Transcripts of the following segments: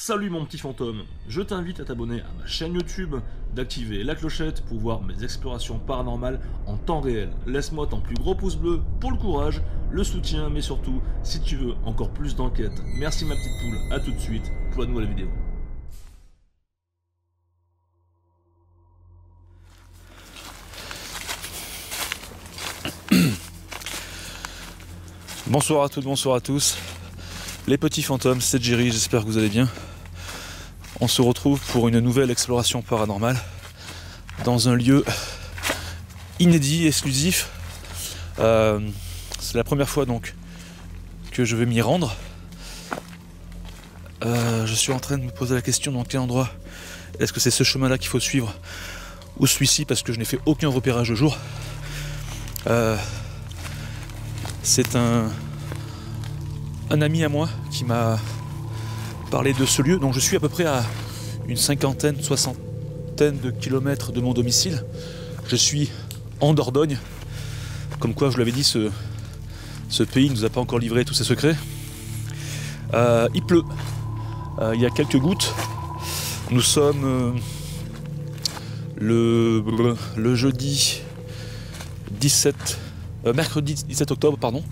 Salut mon petit fantôme, je t'invite à t'abonner à ma chaîne YouTube, d'activer la clochette pour voir mes explorations paranormales en temps réel. Laisse-moi ton plus gros pouce bleu pour le courage, le soutien, mais surtout, si tu veux encore plus d'enquêtes. Merci ma petite poule, à tout de suite pour la nouvelle vidéo. Bonsoir à toutes, bonsoir à tous. Les petits fantômes, c'est Jerry, j'espère que vous allez bien. On se retrouve pour une nouvelle exploration paranormale dans un lieu inédit, exclusif. C'est la première fois donc que je vais m'y rendre. Je suis en train de me poser la question dans quel endroit est-ce que c'est ce chemin-là qu'il faut suivre ou celui-ci, parce que je n'ai fait aucun repérage au jour. C'est un ami à moi qui m'a parlé de ce lieu. Donc je suis à peu près à une cinquantaine, soixantaine de kilomètres de mon domicile. Je suis en Dordogne. Comme quoi, je vous l'avais dit, ce pays ne nous a pas encore livré tous ses secrets. Il pleut. Il y a quelques gouttes. Nous sommes le jeudi 17... mercredi 17 octobre, pardon.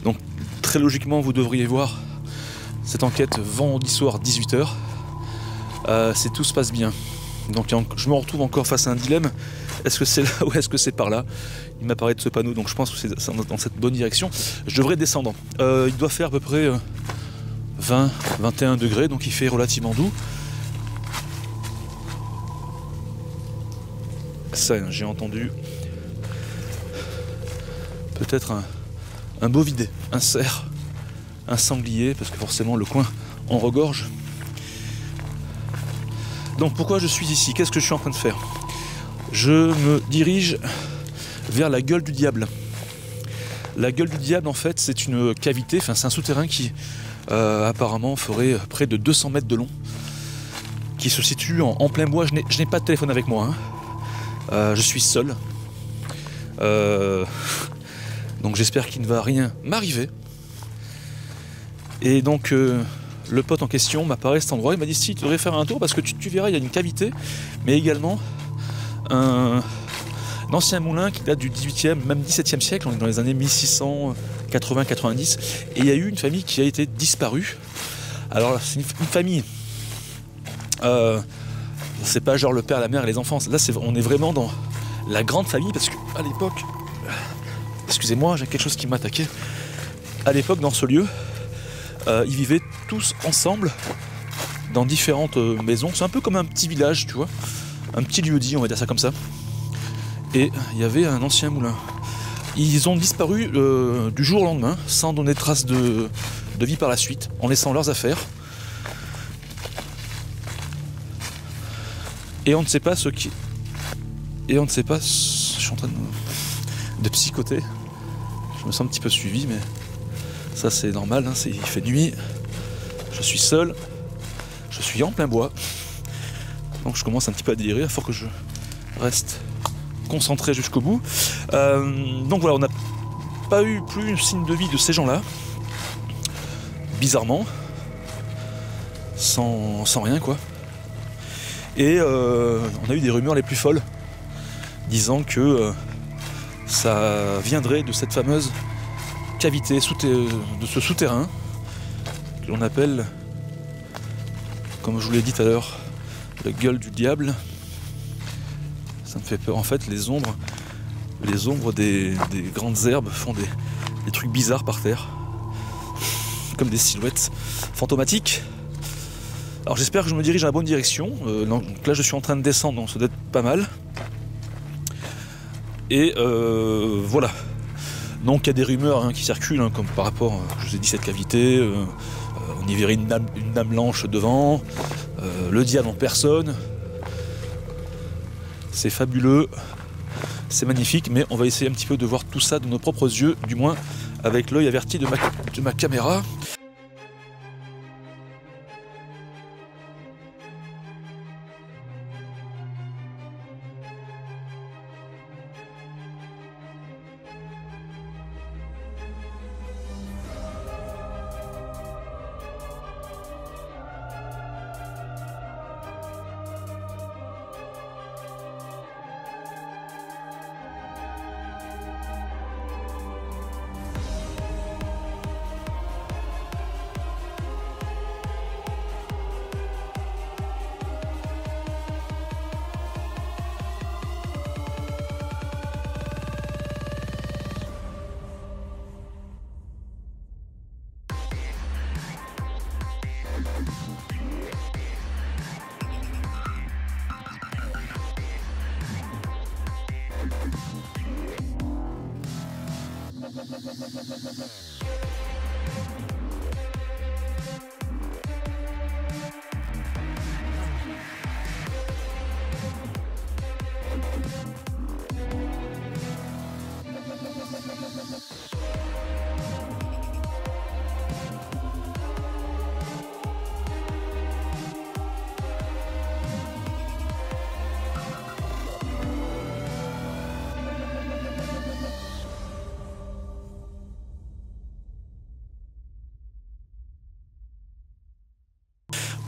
Donc très logiquement vous devriez voir cette enquête vendredi soir 18h. Si tout se passe bien. Donc je me retrouve encore face à un dilemme. Est-ce que c'est là ou est-ce que c'est par là? Il m'apparaît de ce panneau, donc je pense que c'est dans cette bonne direction. Je devrais descendre. Il doit faire à peu près 20-21 degrés, donc il fait relativement doux. Ça, j'ai entendu peut-être un bovidé, un cerf, un sanglier, parce que forcément le coin en regorge. Donc pourquoi je suis ici? Qu'est-ce que je suis en train de faire? Je me dirige vers la gueule du diable. La gueule du diable, en fait, c'est une cavité, enfin c'est un souterrain qui apparemment ferait près de 200 mètres de long, qui se situe en plein bois. Je n'ai pas de téléphone avec moi, hein. Je suis seul. Donc j'espère qu'il ne va rien m'arriver. Et donc le pote en question m'a parlé à cet endroit. Il m'a dit si tu devrais faire un tour parce que tu verras, il y a une cavité, mais également un ancien moulin qui date du 18e, même 17e siècle. On est dans les années 1680-90. Et il y a eu une famille qui a été disparue. Alors c'est une famille. C'est pas genre le père, la mère et les enfants. Là on est vraiment dans la grande famille parce qu'à l'époque... Excusez-moi, j'ai quelque chose qui m'a attaqué. À l'époque, dans ce lieu, ils vivaient tous ensemble dans différentes maisons. C'est un peu comme un petit village, tu vois. Un petit lieu-dit, on va dire ça comme ça. Et il y avait un ancien moulin. Ils ont disparu du jour au lendemain, sans donner trace de vie par la suite, en laissant leurs affaires. Et on ne sait pas ce qui... Et on ne sait pas... Je suis en train de psychoter. Je me sens un petit peu suivi, mais ça c'est normal, hein, il fait nuit, je suis seul, je suis en plein bois, donc je commence un petit peu à délirer, il faut que je reste concentré jusqu'au bout. Donc voilà, on n'a pas eu plus un signe de vie de ces gens-là, bizarrement, sans rien quoi. Et on a eu des rumeurs les plus folles, disant que ça viendrait de cette fameuse cavité, de ce souterrain que l'on appelle, comme je vous l'ai dit tout à l'heure, la gueule du diable. Ça me fait peur. En fait, les ombres des grandes herbes font des trucs bizarres par terre, comme des silhouettes fantomatiques. Alors j'espère que je me dirige dans la bonne direction. Donc là, je suis en train de descendre, donc ça doit être pas mal. Et voilà. Donc il y a des rumeurs qui circulent, comme par rapport, je vous ai dit, cette cavité, on y verrait une dame blanche devant, le diable en personne. C'est fabuleux, c'est magnifique, mais on va essayer un petit peu de voir tout ça de nos propres yeux, du moins avec l'œil averti de ma caméra.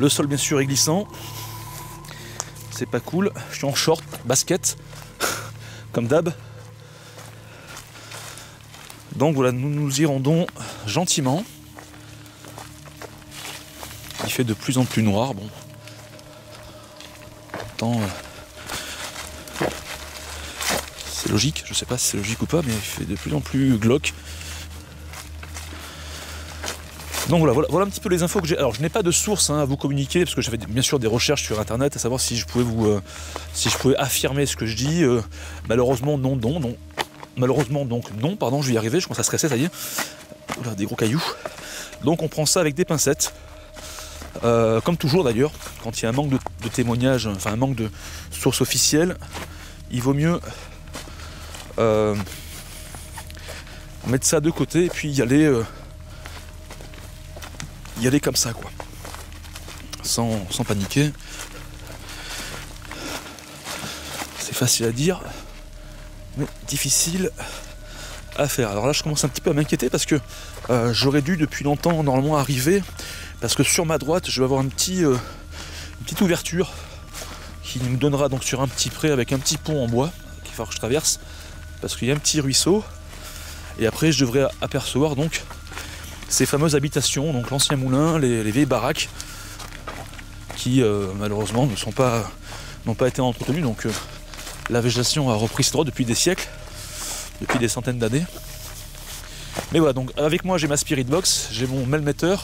Le sol bien sûr est glissant, c'est pas cool, je suis en short, basket, comme d'hab. Donc voilà, nous nous y rendons gentiment. Il fait de plus en plus noir, bon. Pourtant, c'est logique, je sais pas si c'est logique ou pas, mais il fait de plus en plus glauque. Donc voilà un petit peu les infos que j'ai. Alors je n'ai pas de source à vous communiquer parce que j'avais bien sûr des recherches sur internet à savoir si je pouvais affirmer ce que je dis. Malheureusement non. Malheureusement donc non, pardon, je vais y arriver, je commence à stresser, ça y est. Oula, des gros cailloux. Donc on prend ça avec des pincettes. Comme toujours d'ailleurs, quand il y a un manque de témoignages, enfin un manque de sources officielles, il vaut mieux mettre ça de côté et puis y aller comme ça quoi, sans paniquer. C'est facile à dire mais difficile à faire. Alors là je commence un petit peu à m'inquiéter parce que j'aurais dû depuis longtemps normalement arriver, parce que sur ma droite je vais avoir une petite ouverture qui me donnera donc sur un petit pré avec un petit pont en bois qu'il va falloir que je traverse parce qu'il y a un petit ruisseau, et après je devrais apercevoir donc ces fameuses habitations, donc l'ancien moulin, les vieilles baraques qui malheureusement n'ont pas été entretenues, donc la végétation a repris ses droits depuis des siècles, depuis des centaines d'années. Mais voilà, donc avec moi j'ai ma Spirit Box, j'ai mon Melmeter.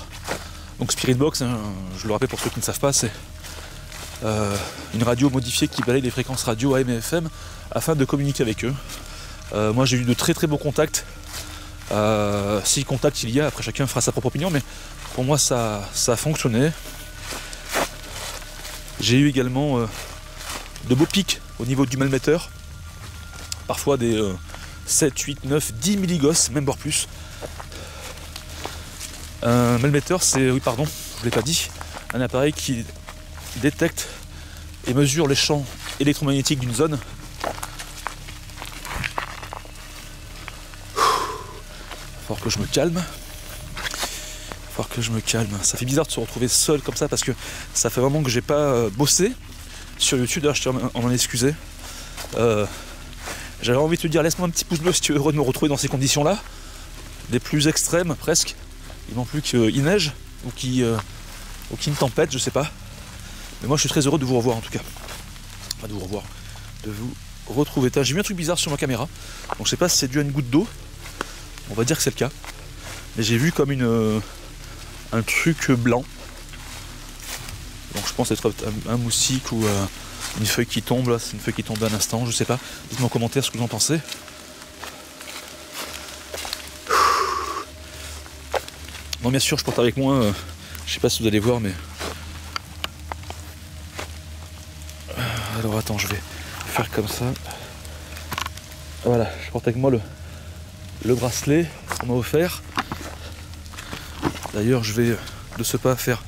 Donc Spirit Box, hein, je le rappelle pour ceux qui ne savent pas, c'est une radio modifiée qui balaye les fréquences radio AM et FM afin de communiquer avec eux. Moi j'ai eu de très très beaux contacts. Si contact il y a, après chacun fera sa propre opinion, mais pour moi ça a fonctionné. J'ai eu également de beaux pics au niveau du Melmeter, parfois des 7, 8, 9, 10 milligauss, même voire plus. Un Melmeter, c'est, oui pardon, je ne l'ai pas dit, un appareil qui détecte et mesure les champs électromagnétiques d'une zone. Faut que je me calme. Ça fait bizarre de se retrouver seul comme ça parce que ça fait vraiment que j'ai pas bossé sur YouTube. D'ailleurs, je tiens à m'en excuser. J'avais envie de te dire, laisse-moi un petit pouce bleu si tu es heureux de me retrouver dans ces conditions-là. Des plus extrêmes presque. Il manque plus qu'il neige ou qu'il y ait une tempête, je sais pas. Mais moi je suis très heureux de vous revoir en tout cas. Enfin de vous revoir. De vous retrouver. J'ai vu un truc bizarre sur ma caméra. Donc je sais pas si c'est dû à une goutte d'eau. On va dire que c'est le cas. Mais j'ai vu comme un truc blanc. Donc je pense être un moustique ou une feuille qui tombe. Là, c'est une feuille qui tombe à un instant, je sais pas. Dites-moi en commentaire ce que vous en pensez. Bon, bien sûr, je porte avec moi, je sais pas si vous allez voir, mais... Alors attends, je vais faire comme ça. Voilà, je porte avec moi le bracelet qu'on m'a offert. D'ailleurs, je vais de ce pas faire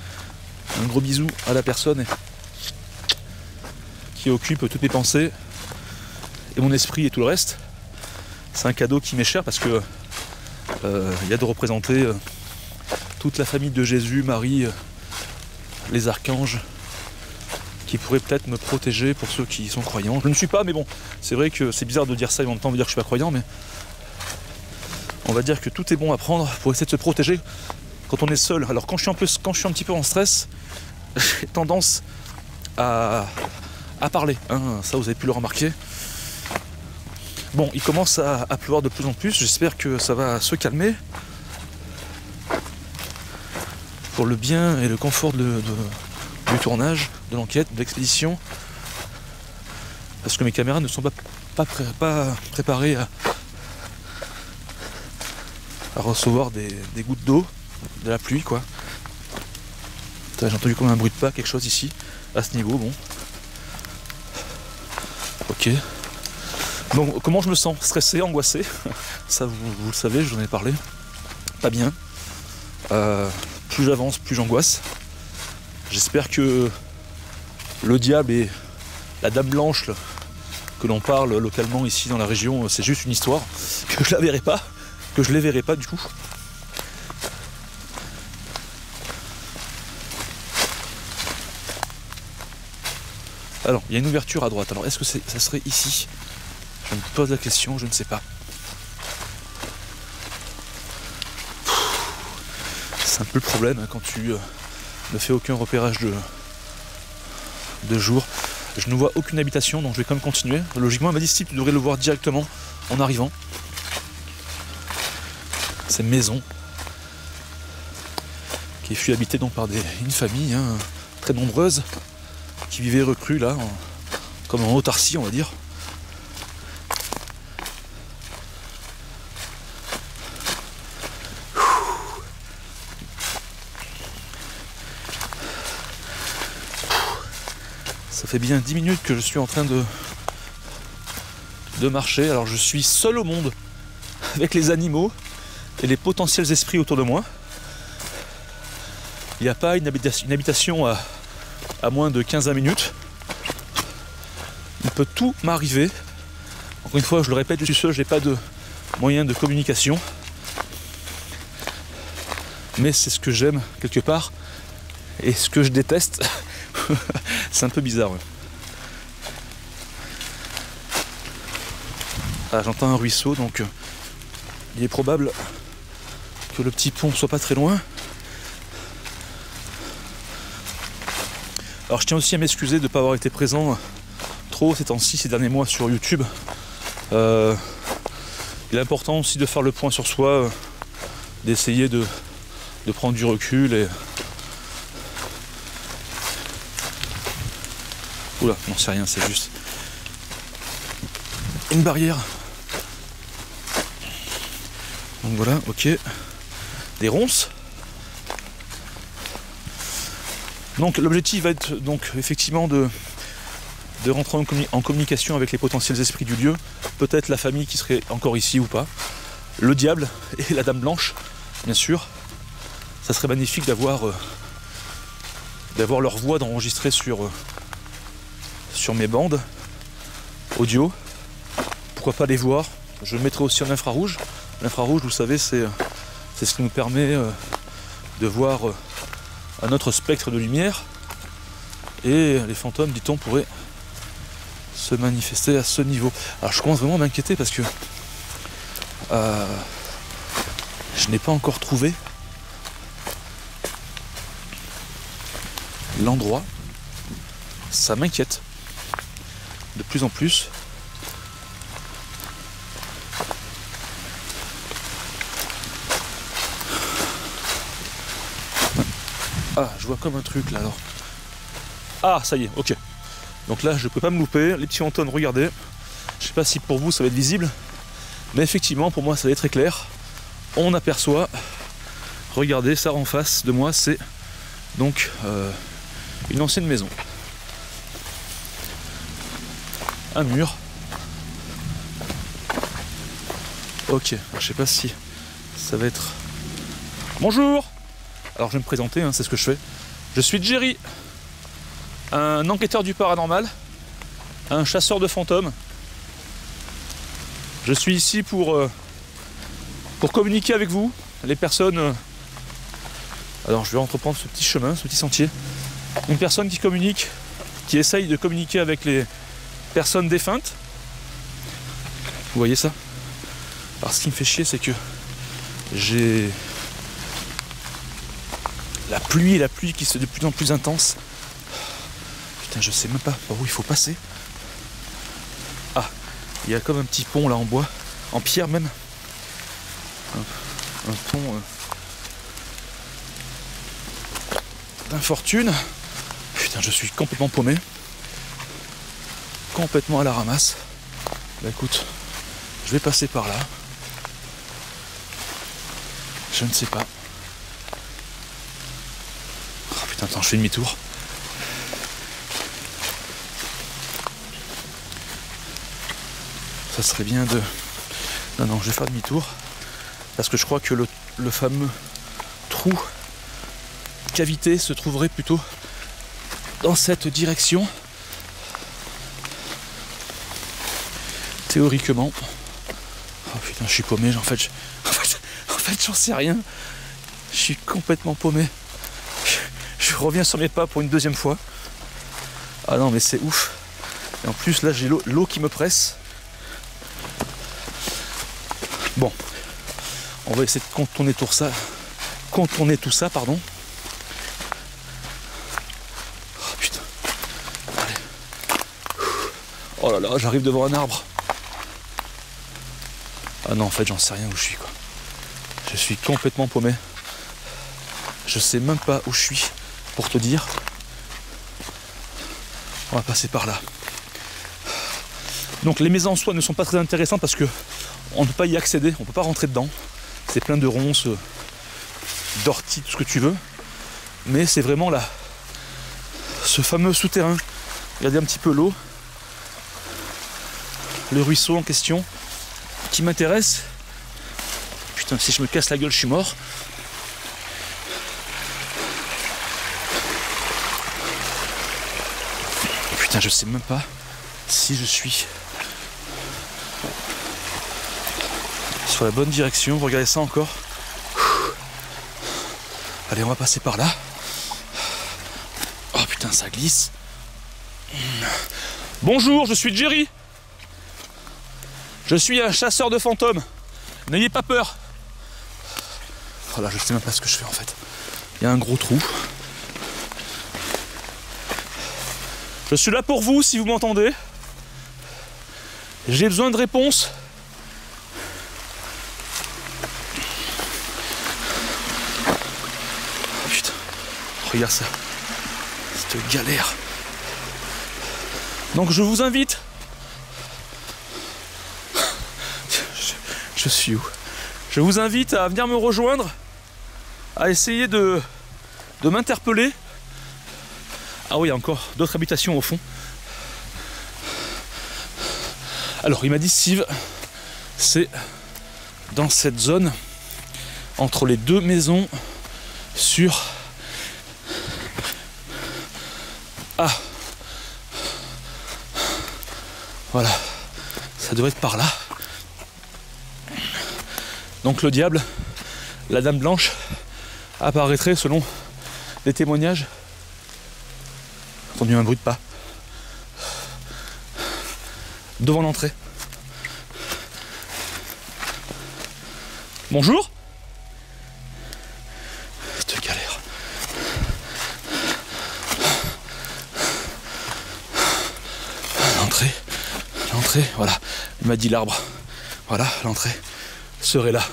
un gros bisou à la personne qui occupe toutes mes pensées et mon esprit et tout le reste. C'est un cadeau qui m'est cher parce que il y a de représenter toute la famille de Jésus, Marie, les archanges, qui pourraient peut-être me protéger pour ceux qui sont croyants. Je ne suis pas, mais bon, c'est vrai que c'est bizarre de dire ça et en même temps de dire que je suis pas croyant, mais on va dire que tout est bon à prendre pour essayer de se protéger quand on est seul. Alors quand je suis un petit peu en stress, j'ai tendance à parler, hein, ça vous avez pu le remarquer. Bon, il commence à pleuvoir de plus en plus, j'espère que ça va se calmer. Pour le bien et le confort du tournage, de l'enquête, de l'expédition. Parce que mes caméras ne sont pas préparées à recevoir des gouttes d'eau, de la pluie quoi. J'ai entendu comme un bruit de pas, quelque chose ici, à ce niveau, bon. Ok. Donc comment je me sens? Stressé, angoissé. Ça vous le savez, je vous en ai parlé. Pas bien. Plus j'avance, plus j'angoisse. J'espère que le diable et la dame blanche que l'on parle localement ici dans la région, c'est juste une histoire, que je la verrai pas, que je les verrai pas du coup. Alors, il y a une ouverture à droite. Alors, est-ce que ça serait ici? Je me pose la question, je ne sais pas. C'est un peu le problème hein, quand tu ne fais aucun repérage de jour. Je ne vois aucune habitation, donc je vais quand même continuer. Logiquement, elle m'a dit si tu devrais le voir directement en arrivant. C'est une maison qui fut habitée donc par une famille hein, très nombreuse qui vivait reclus là, comme en autarcie on va dire. Ça fait bien 10 minutes que je suis en train de marcher. Alors je suis seul au monde avec les animaux et les potentiels esprits autour de moi. Il n'y a pas une habitation à moins de 15 minutes. Il peut tout m'arriver. Encore une fois, je le répète, je suis seul, je n'ai pas de moyen de communication. Mais c'est ce que j'aime quelque part. Et ce que je déteste. C'est un peu bizarre. Ouais. Ah, j'entends un ruisseau, donc il est probable que le petit pont soit pas très loin. Alors je tiens aussi à m'excuser de ne pas avoir été présent trop ces temps-ci, ces derniers mois sur YouTube. Il est important aussi de faire le point sur soi, d'essayer de prendre du recul et... Oula, non c'est rien, c'est juste une barrière. Donc voilà, ok. Des ronces. Donc l'objectif va être donc effectivement de rentrer en communication avec les potentiels esprits du lieu, peut-être la famille qui serait encore ici ou pas, le diable et la dame blanche, bien sûr. Ça serait magnifique d'avoir leur voix d'enregistrer sur mes bandes audio. Pourquoi pas les voir? Je le mettrai aussi en infrarouge. L'infrarouge, vous savez, c'est ce qui nous permet de voir un autre spectre de lumière. Et les fantômes, dit-on, pourraient se manifester à ce niveau. Alors je commence vraiment à m'inquiéter parce que je n'ai pas encore trouvé l'endroit. Ça m'inquiète de plus en plus. Ah, je vois comme un truc là alors. Ah, ça y est, ok. Donc là, je ne peux pas me louper. Les petits fantômes, regardez. Je sais pas si pour vous ça va être visible, mais effectivement, pour moi, ça va être très clair. On aperçoit, regardez, ça en face de moi, c'est donc une ancienne maison. Un mur. Ok, je sais pas si ça va être... Bonjour! Alors je vais me présenter, hein, c'est ce que je fais. Je suis Jerry, un enquêteur du paranormal, un chasseur de fantômes. Je suis ici pour communiquer avec vous, les personnes... Alors je vais entreprendre ce petit chemin, ce petit sentier. Une personne qui communique, qui essaye de communiquer avec les personnes défuntes. Vous voyez ça? Alors ce qui me fait chier, c'est que j'ai la pluie qui se de plus en plus intense. Putain, je sais même pas par où il faut passer. Ah, il y a comme un petit pont là en bois, en pierre même. Un pont d'infortune. Putain, je suis complètement paumé. Complètement à la ramasse. Bah écoute, je vais passer par là. Je ne sais pas. Oh putain, attends, je fais demi-tour. Ça serait bien de... Non, je vais faire demi-tour. Parce que je crois que le fameux trou cavité se trouverait plutôt dans cette direction. Théoriquement. Oh putain, je suis paumé. En fait, j'en sais rien. Je suis complètement paumé. Je reviens sur mes pas pour une deuxième fois. Ah non, mais c'est ouf. Et en plus, là, j'ai l'eau qui me presse. Bon, on va essayer de contourner tout ça, pardon. Oh putain. Allez. Oh là là, j'arrive devant un arbre. Ah non, en fait, j'en sais rien où je suis, quoi. Je suis complètement paumé. Je sais même pas où je suis, pour te dire. On va passer par là. Donc les maisons en soi ne sont pas très intéressantes parce que on ne peut pas y accéder, on ne peut pas rentrer dedans. C'est plein de ronces, d'orties, tout ce que tu veux. Mais c'est vraiment là, ce fameux souterrain. Regardez un petit peu l'eau, le ruisseau en question, qui m'intéresse. Putain, si je me casse la gueule, je suis mort. Putain, je sais même pas si je suis sur la bonne direction. Regardez ça encore. Allez, on va passer par là. Oh putain, ça glisse. Bonjour, je suis Jerry. Je suis un chasseur de fantômes. N'ayez pas peur. Oh là, je sais même pas ce que je fais en fait. Il y a un gros trou. Je suis là pour vous si vous m'entendez. J'ai besoin de réponses. Oh putain, regarde ça. Cette galère. Donc je vous invite. Je suis où? Je vous invite à venir me rejoindre, à essayer de m'interpeller. Ah oui, il y a encore d'autres habitations au fond. Alors, il m'a dit Steve, c'est dans cette zone, entre les deux maisons, sur... Ah, voilà, ça doit être par là. Donc le diable, la dame blanche, apparaîtrait selon les témoignages. J'ai entendu un bruit de pas devant l'entrée. Bonjour. Cette galère. L'entrée, voilà. Il m'a dit l'arbre. Voilà, l'entrée serait là.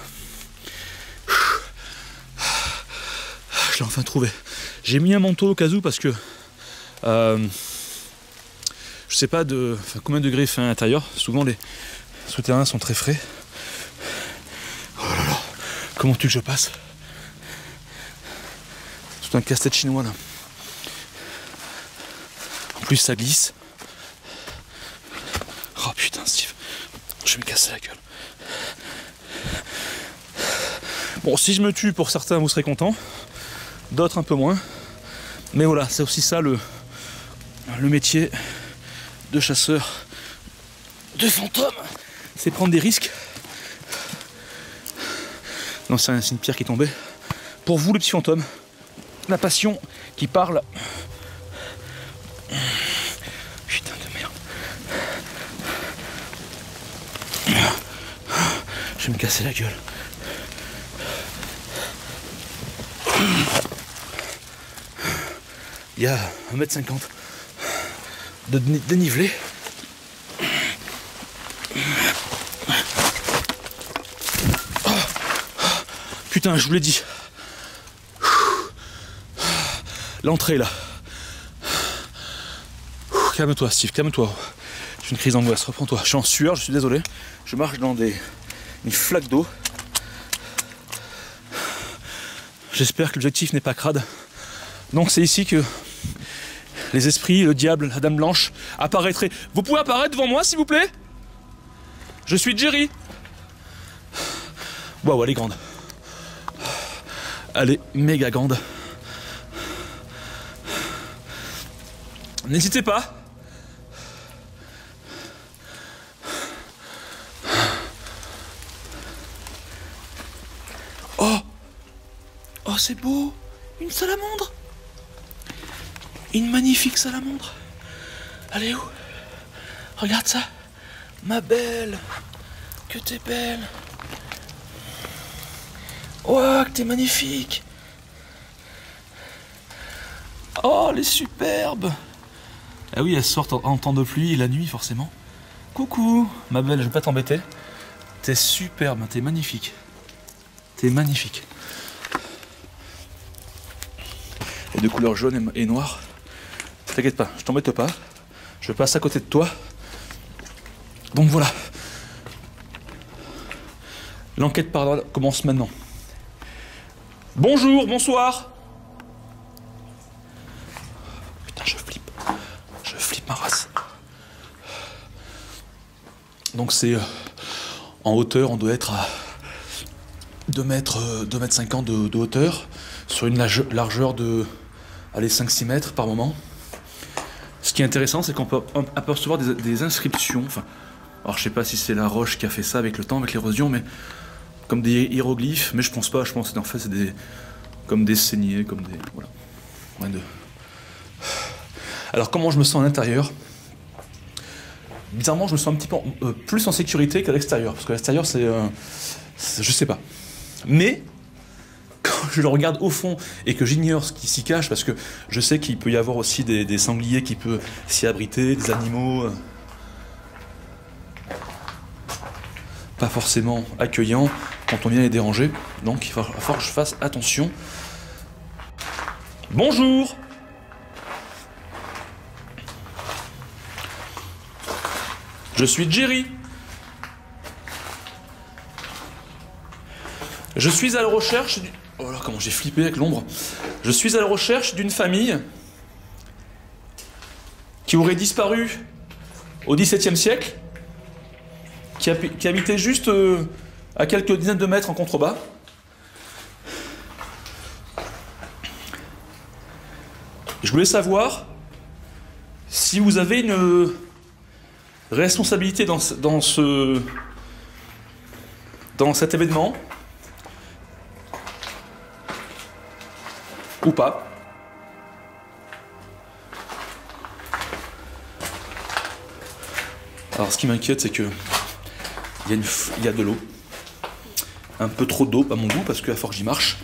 Je l'ai enfin trouvé. J'ai mis un manteau au cas où parce que je sais pas combien de degrés il fait à l'intérieur. Souvent les souterrains sont très frais. Oh là là, comment tu que je passe? C'est tout un casse-tête chinois là. En plus ça glisse. Oh putain Steve, je vais me casser la gueule. Bon, si je me tue, pour certains vous serez contents, d'autres un peu moins. Mais voilà, c'est aussi ça le métier de chasseur de fantômes, c'est prendre des risques. Non, c'est une pierre qui est tombée. Pour vous les petits fantômes, la passion qui parle. Putain de merde. Je vais me casser la gueule. Il y a 1,50 m de dénivelé. Oh, putain, je vous l'ai dit. L'entrée là. Calme-toi Steve, calme-toi. J'ai une crise d'angoisse, reprends-toi. Je suis en sueur, je suis désolé. Je marche dans une flaque d'eau. J'espère que l'objectif n'est pas crade. Donc c'est ici que les esprits, le diable, la dame blanche apparaîtraient. Vous pouvez apparaître devant moi s'il vous plaît? Je suis Jerry. Waouh, elle est grande. Elle est méga grande. N'hésitez pas. Oh! Oh, c'est beau! Une salamandre! Une magnifique salamandre! Elle est où? Regarde ça! Ma belle! Que t'es belle! Oh, que t'es magnifique! Oh, elle est superbe! Ah oui, elles sortent en temps de pluie et la nuit, forcément. Coucou! Ma belle, je vais pas t'embêter. T'es superbe, t'es magnifique. T'es magnifique. Et de couleur jaune et noire. T'inquiète pas, je t'embête pas. Je passe à côté de toi. Donc voilà. L'enquête paranormale commence maintenant. Bonjour, bonsoir. Putain, je flippe. Je flippe ma race. Donc c'est en hauteur, on doit être à 2 mètres 50 de hauteur, sur une largeur de 5-6 mètres par moment. Ce qui est intéressant, c'est qu'on peut apercevoir des inscriptions. Enfin, alors je sais pas si c'est la roche qui a fait ça avec le temps, avec l'érosion, mais comme des hiéroglyphes, mais je pense pas, je pense que en fait c'est comme des saignées, comme des... Voilà. Rien de... Alors comment je me sens à l'intérieur? Bizarrement, je me sens un petit peu plus en sécurité qu'à l'extérieur, parce qu'à l'extérieur c'est... je sais pas. Mais, quand je le regarde au fond et que j'ignore ce qui s'y cache, parce que je sais qu'il peut y avoir aussi des sangliers qui peuvent s'y abriter, des animaux pas forcément accueillants quand on vient les déranger, donc il va falloir que je fasse attention. Bonjour! Je suis Jerry. Je suis à la recherche... Oh là, comment j'ai flippé avec l'ombre. Je suis à la recherche d'une famille qui aurait disparu au XVIIe siècle, qui habitait juste à quelques dizaines de mètres en contrebas. Je voulais savoir si vous avez une responsabilité dans cet événement, ou pas. Alors ce qui m'inquiète, c'est que il y a de l'eau, un peu trop d'eau à mon goût, parce qu'à force que j'y marche,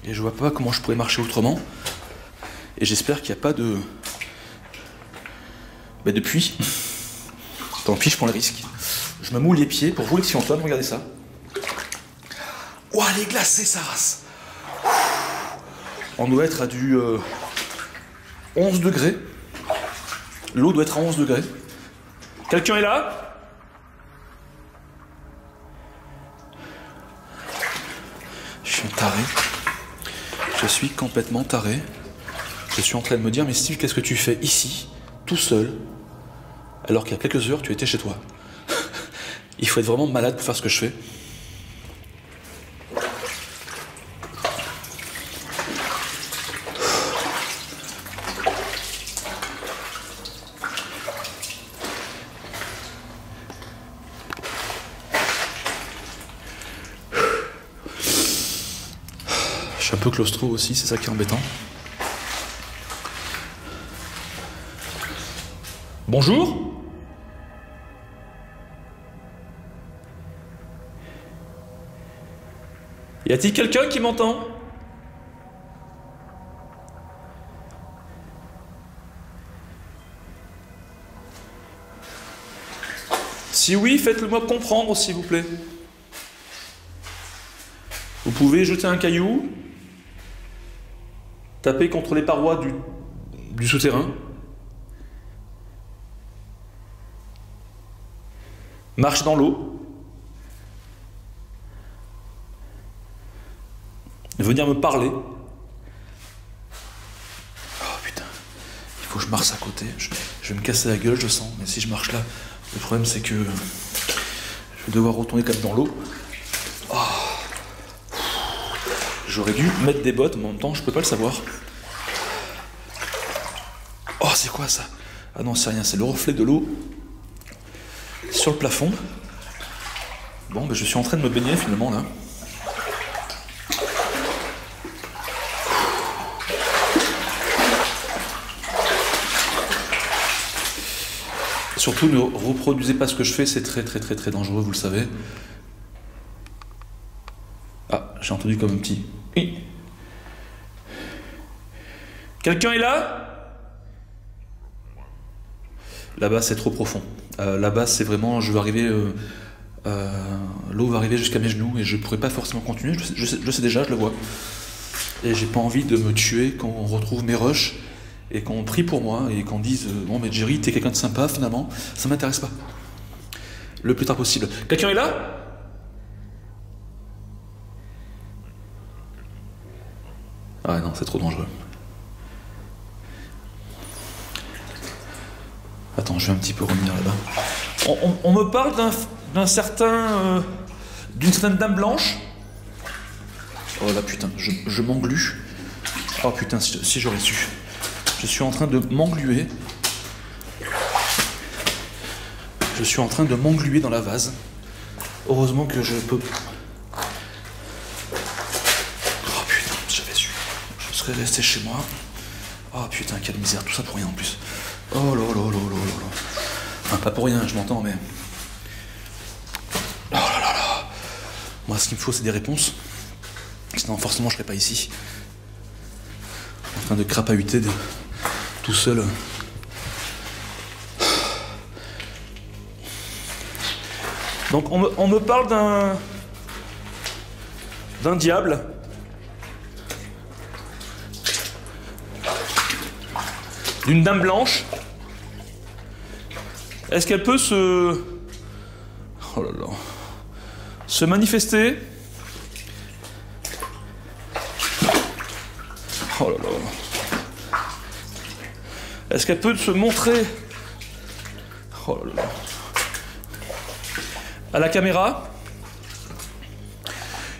et je vois pas comment je pourrais marcher autrement, et j'espère qu'il n'y a pas de puits. Tant pis, je prends le risque. Je me moule les pieds pour vous les Antoine, regardez ça. Ouah, elle est glacée sa race. On doit être à du 11 degrés. L'eau doit être à 11 degrés. Quelqu'un est là? Je suis taré. Je suis complètement taré. Je suis en train de me dire, mais Steve, qu'est-ce que tu fais ici, tout seul, alors qu'il y a quelques heures, tu étais chez toi? Il faut être vraiment malade pour faire ce que je fais. Je suis un peu claustro aussi, c'est ça qui est embêtant. Bonjour. Y a-t-il quelqu'un qui m'entend? Si oui, faites-le moi comprendre, s'il vous plaît. Vous pouvez jeter un caillou, taper contre les parois du souterrain, marcher dans l'eau, venir me parler. Oh putain, il faut que je marche à côté. Je vais me casser la gueule, je sens. Mais si je marche là, le problème c'est que je vais devoir retourner comme dans l'eau. Oh. J'aurais dû mettre des bottes, mais en même temps, je peux pas le savoir. Oh, c'est quoi ça? Ah non, c'est rien, c'est le reflet de l'eau sur le plafond. Bon, ben, je suis en train de me baigner finalement là. Surtout ne reproduisez pas ce que je fais, c'est très très très très dangereux, vous le savez. Ah, j'ai entendu comme un petit... Oui. Quelqu'un est là? Là-bas c'est trop profond. Là-bas c'est vraiment, je vais arriver... l'eau va arriver jusqu'à mes genoux et je pourrais pas forcément continuer, je sais déjà, je le vois. Et j'ai pas envie de me tuer quand on retrouve mes rushs et qu'on prie pour moi et qu'on dise bon mais Jerry t'es quelqu'un de sympa finalement, ça m'intéresse pas. Le plus tard possible. Quelqu'un est là? Ah non, c'est trop dangereux. Attends, je vais un petit peu revenir là-bas. On me parle d'une certaine dame blanche. Oh là putain, je m'englue. Oh putain, si j'aurais su. Je suis en train de m'engluer. Je suis en train de m'engluer dans la vase. Heureusement que je peux... Oh putain, j'avais su. Je serais resté chez moi. Oh putain, quelle misère, tout ça pour rien en plus. Oh là là là là là là. Enfin, pas pour rien, je m'entends, mais... Oh là là là. Moi, ce qu'il me faut, c'est des réponses. Sinon, forcément, je serais pas ici. En train de crapahuter tout seul. Donc, on me parle d'un diable. D'une dame blanche. Est-ce qu'elle peut se... Oh là là. Se manifester? Oh là là. Est-ce qu'elle peut se montrer? Oh là là. À la caméra?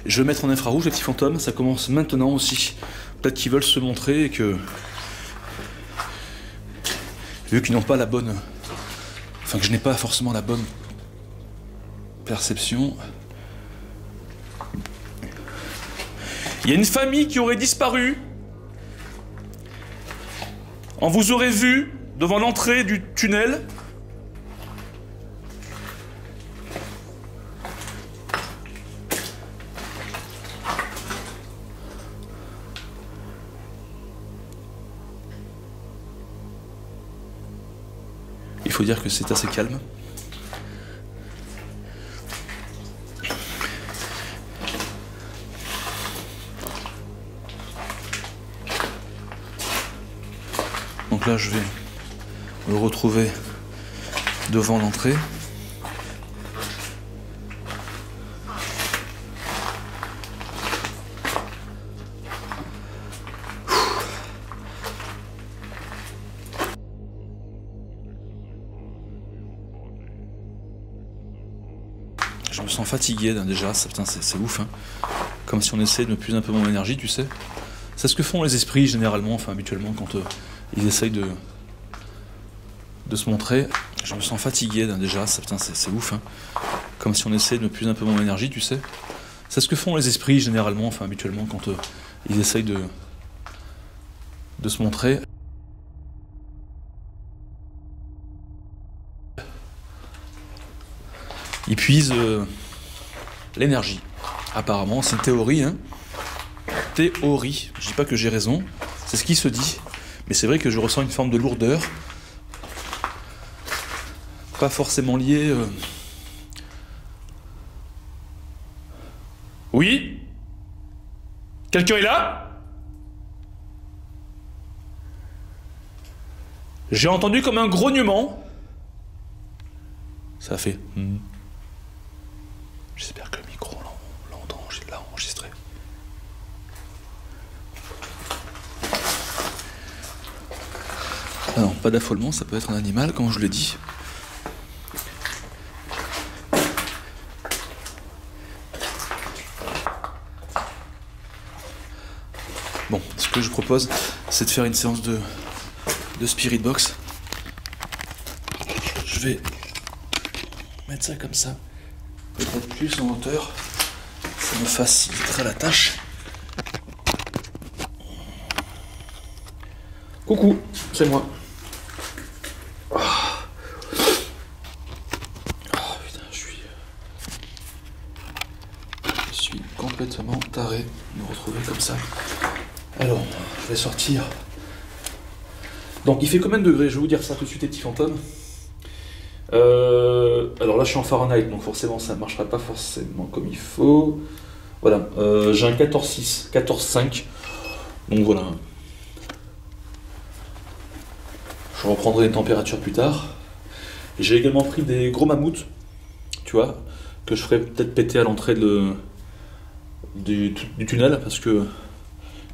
Je vais mettre en infrarouge les petits fantômes, ça commence maintenant aussi. Peut-être qu'ils veulent se montrer et que... Vu qu'ils n'ont pas la bonne... Enfin, que je n'ai pas forcément la bonne perception. Il y a une famille qui aurait disparu. On vous aurait vu devant l'entrée du tunnel. Il faut dire que c'est assez calme. Donc là, je vais me retrouver devant l'entrée. Je me sens fatigué déjà, putain, c'est ouf. Hein. Comme si on essayait de me puiser un peu mon énergie, tu sais. C'est ce que font les esprits généralement, enfin habituellement, quand ils essayent de se montrer. Je me sens fatigué déjà, putain, c'est ouf. Hein. Comme si on essayait de me puiser un peu mon énergie, tu sais. C'est ce que font les esprits généralement, enfin habituellement, quand ils essayent de se montrer. Ils puisent l'énergie. Apparemment, c'est une théorie. Hein. Théorie. Je dis pas que j'ai raison. C'est ce qui se dit. Mais c'est vrai que je ressens une forme de lourdeur. Pas forcément liée... Oui? Quelqu'un est là? J'ai entendu comme un grognement. Ça a fait... J'espère que le micro l'a enregistré. Alors, pas d'affolement, ça peut être un animal, comme je l'ai dit. Bon, ce que je propose, c'est de faire une séance de Spirit Box. Je vais mettre ça comme ça, peut-être plus en hauteur, ça me facilitera la tâche. Coucou, c'est moi. Putain, je suis complètement taré de me retrouver comme ça. Alors, je vais sortir. Donc, il fait combien de degrés? Je vais vous dire ça tout de suite, les petits fantômes. Alors là, je suis en Fahrenheit, donc forcément, ça ne marchera pas forcément comme il faut. Voilà, j'ai un 14,6, 14,5. Donc voilà. Je reprendrai les températures plus tard. J'ai également pris des gros mammouths, tu vois, que je ferai peut-être péter à l'entrée du tunnel, parce que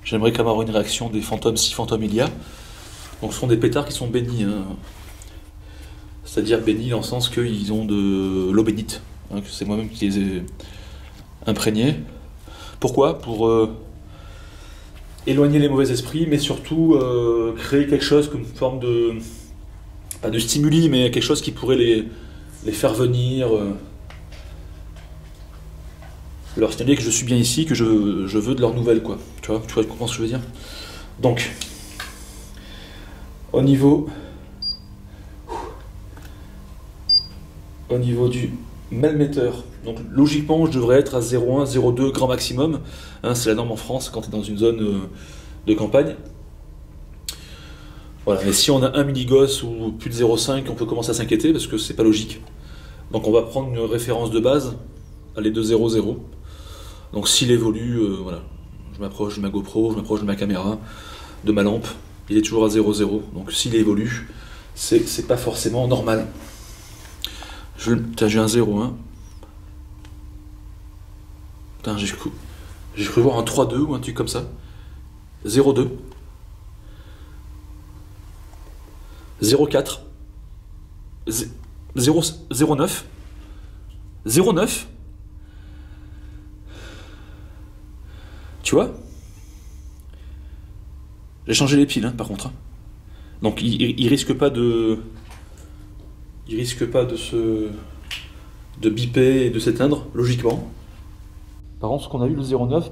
j'aimerais quand même avoir une réaction des fantômes, si fantômes il y a. Donc ce sont des pétards qui sont bénis, hein. C'est-à-dire bénis dans le sens qu'ils ont de l'eau bénite, hein, que c'est moi-même qui les ai imprégnés. Pourquoi? Pour éloigner les mauvais esprits, mais surtout créer quelque chose comme une forme de, pas de stimuli, mais quelque chose qui pourrait les faire venir, leur signaler que je suis bien ici, que je veux de leurs nouvelles, quoi. Tu comprends ce que je veux dire? Donc, au niveau du melmetteur, donc logiquement je devrais être à 0,1, 0,2 grand maximum, hein, c'est la norme en France quand tu es dans une zone de campagne. Voilà, mais si on a un mini-gosse ou plus de 0,5, on peut commencer à s'inquiéter parce que c'est pas logique. Donc on va prendre une référence de base, elle est de 0,0. Donc s'il évolue, voilà, je m'approche de ma GoPro, je m'approche de ma caméra, de ma lampe, il est toujours à 0,0. Donc s'il évolue, c'est pas forcément normal. J'ai un 0,1. Putain, j'ai cru voir un 3,2 ou un truc comme ça. 0,2. 0,4. 0,9. 0,9. Tu vois? J'ai changé les piles, hein, par contre. Donc il risque pas de... Il risque pas de biper et de s'éteindre, logiquement. Par contre, ce qu'on a eu, le 0,9,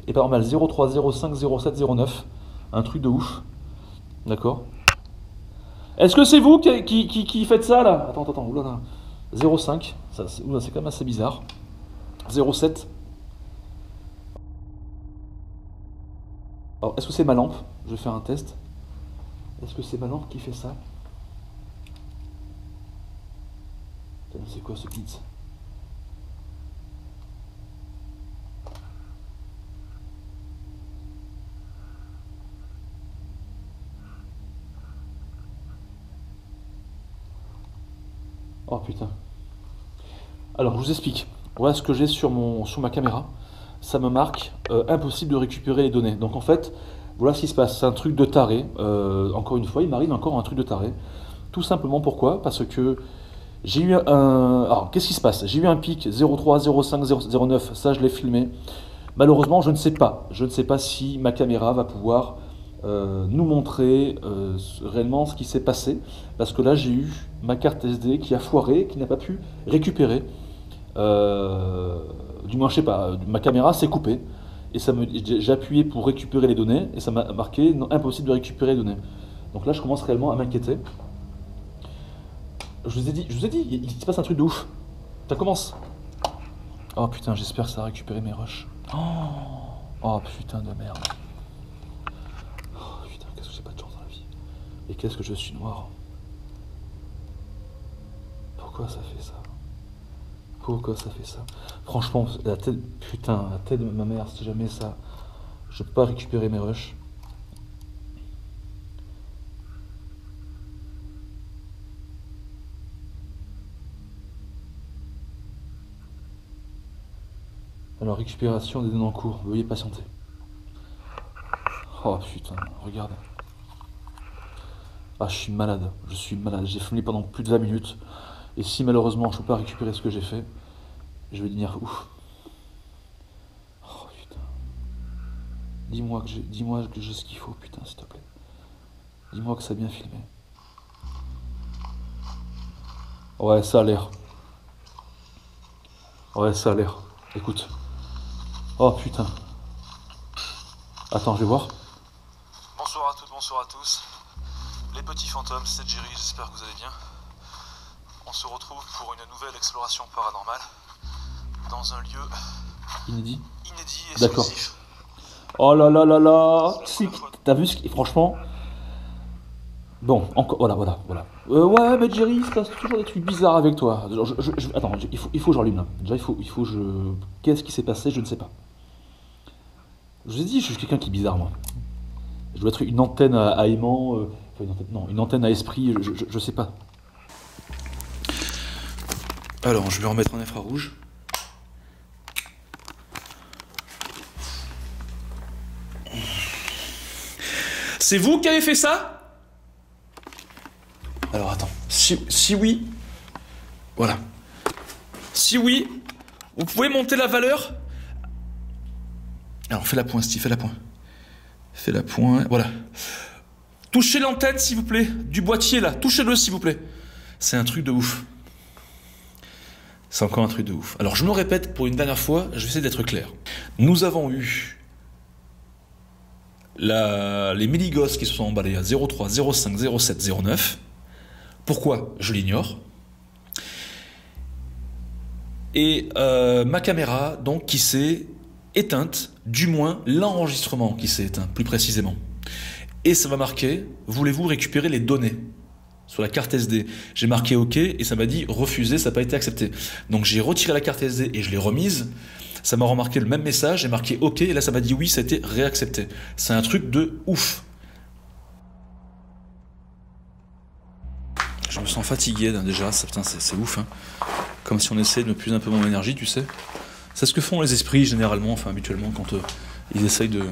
est pas normal. 0,3, 0,5, 0,7, 0,9. Un truc de ouf. D'accord? Est-ce que c'est vous qui faites ça, là? Attends, oulala. 0,5, c'est quand même assez bizarre. 0,7. Alors, est-ce que c'est ma lampe? Je vais faire un test. Est-ce que c'est ma lampe qui fait ça? C'est quoi ce blitz? Oh putain. Alors je vous explique. Voilà ce que j'ai sur ma caméra. Ça me marque impossible de récupérer les données. Donc en fait, voilà ce qui se passe. C'est un truc de taré. Encore une fois, il m'arrive encore un truc de taré. Tout simplement pourquoi? Parce que j'ai eu un... Alors, qu'est-ce qui se passe? J'ai eu un pic 0,3, 0,5, 0,9, ça je l'ai filmé. Malheureusement, je ne sais pas. Je ne sais pas si ma caméra va pouvoir nous montrer réellement ce qui s'est passé. Parce que là, j'ai eu ma carte SD qui a foiré, qui n'a pas pu récupérer. Du moins, je sais pas, ma caméra s'est coupée. Et j'ai appuyé pour récupérer les données, et ça m'a marqué non, impossible de récupérer les données. Donc là, je commence réellement à m'inquiéter. Je vous ai dit, il se passe un truc de ouf. Ça commence. Oh putain, j'espère que ça a récupéré mes rushs. Oh putain de merde. Oh putain, qu'est-ce que j'ai pas de chance dans la vie. Et qu'est-ce que je suis noir. Pourquoi ça fait ça? Pourquoi ça fait ça? Franchement, la tête, putain, la tête de ma mère, si jamais ça, je peux pas récupérer mes rushs. Alors, récupération des données en cours, veuillez patienter. Oh putain, regarde. Ah, je suis malade, j'ai fumé pendant plus de 20 minutes. Et si malheureusement je peux pas récupérer ce que j'ai fait, je vais devenir ouf. Oh putain. Dis-moi que j'ai ce qu'il faut, putain, s'il te plaît. Dis-moi que ça a bien filmé. Ouais, ça a l'air. Ouais, ça a l'air. Écoute. Oh putain. Attends, je vais voir. Bonsoir à toutes, bonsoir à tous. Les petits fantômes, c'est Jerry, j'espère que vous allez bien. On se retrouve pour une nouvelle exploration paranormale dans un lieu Inédit et d'accord. exclusif. Oh là là là là. T'as vu ce qui... Franchement... Bon, encore... Voilà. Ouais, mais Jerry, il se passe toujours des trucs bizarres avec toi. Attends, il faut que je rallume là. Déjà, il faut que je... Qu'est-ce qui s'est passé? Je ne sais pas. Je vous ai dit, je suis quelqu'un qui est bizarre, moi. Je dois être une antenne à aimant... une antenne à esprit, je sais pas. Alors, je vais remettre en infrarouge. C'est vous qui avez fait ça? Alors, attends. Si oui... Voilà. Si oui, vous pouvez monter la valeur. Alors, fais la pointe, Steve, fais la pointe. Fais la pointe, voilà. Touchez l'antenne, s'il vous plaît, du boîtier, là. Touchez-le, s'il vous plaît. C'est un truc de ouf. C'est encore un truc de ouf. Alors, je me répète pour une dernière fois, je vais essayer d'être clair. Nous avons eu les milligosses qui se sont emballés à 0,3, 0,5, 0,7, 0,9. Pourquoi? Je l'ignore. Et ma caméra, donc, qui s'est éteinte, du moins l'enregistrement qui s'est éteint, plus précisément. Et ça va marquer, voulez-vous récupérer les données sur la carte SD? J'ai marqué OK et ça m'a dit refusé, ça n'a pas été accepté. Donc j'ai retiré la carte SD et je l'ai remise. Ça m'a remarqué le même message, j'ai marqué OK et là ça m'a dit oui, ça a été réaccepté. C'est un truc de ouf. Je me sens fatigué déjà, c'est ouf. Hein. Comme si on essayait de me puiser un peu mon énergie, tu sais. C'est ce que font les esprits généralement, enfin habituellement, quand ils essayent de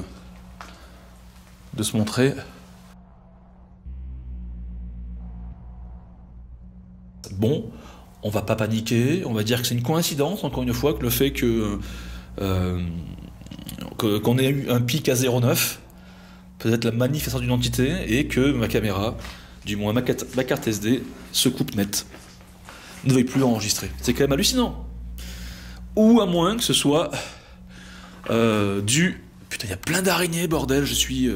se montrer. Bon, on va pas paniquer, on va dire que c'est une coïncidence, encore une fois, que le fait qu'on ait eu un pic à 0,9, peut-être la manifestation d'une entité, et que ma caméra, du moins ma carte SD, se coupe net. Ne veuille plus enregistrer. C'est quand même hallucinant. Ou à moins que ce soit du... Putain, il y a plein d'araignées, bordel, je suis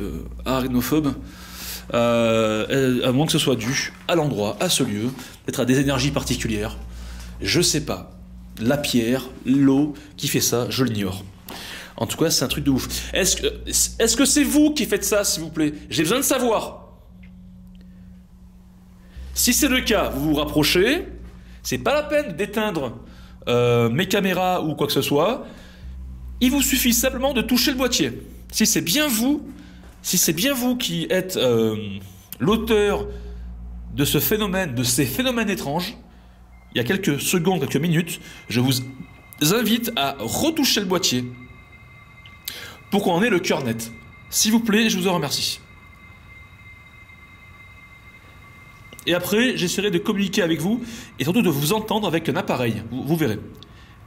arachnophobe. À moins que ce soit dû à l'endroit, à ce lieu, peut-être à des énergies particulières. Je sais pas. La pierre, l'eau, qui fait ça, je l'ignore. En tout cas, c'est un truc de ouf. Est-ce que c'est vous qui faites ça, s'il vous plaît? J'ai besoin de savoir. Si c'est le cas, vous vous rapprochez. C'est pas la peine d'éteindre mes caméras ou quoi que ce soit. Il vous suffit simplement de toucher le boîtier. Si c'est bien vous qui êtes l'auteur de ce phénomène, de ces phénomènes étranges, il y a quelques secondes, quelques minutes, je vous invite à retoucher le boîtier pour qu'on en ait le cœur net. S'il vous plaît, je vous en remercie. Et après, j'essaierai de communiquer avec vous et surtout de vous entendre avec un appareil. Vous verrez.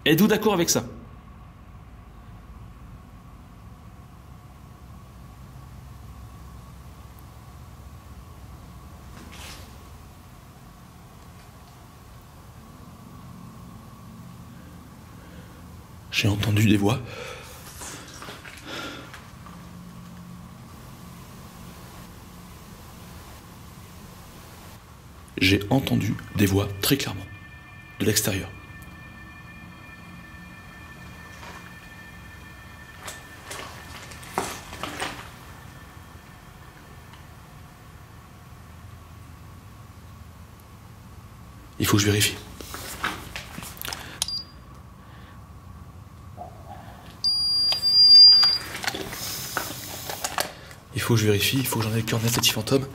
Êtes-vous d'accord avec ça? J'ai entendu des voix. J'ai entendu des voix très clairement, de l'extérieur. Il faut que je vérifie. Il faut que j'en ai le cœur net, ces petits fantômes.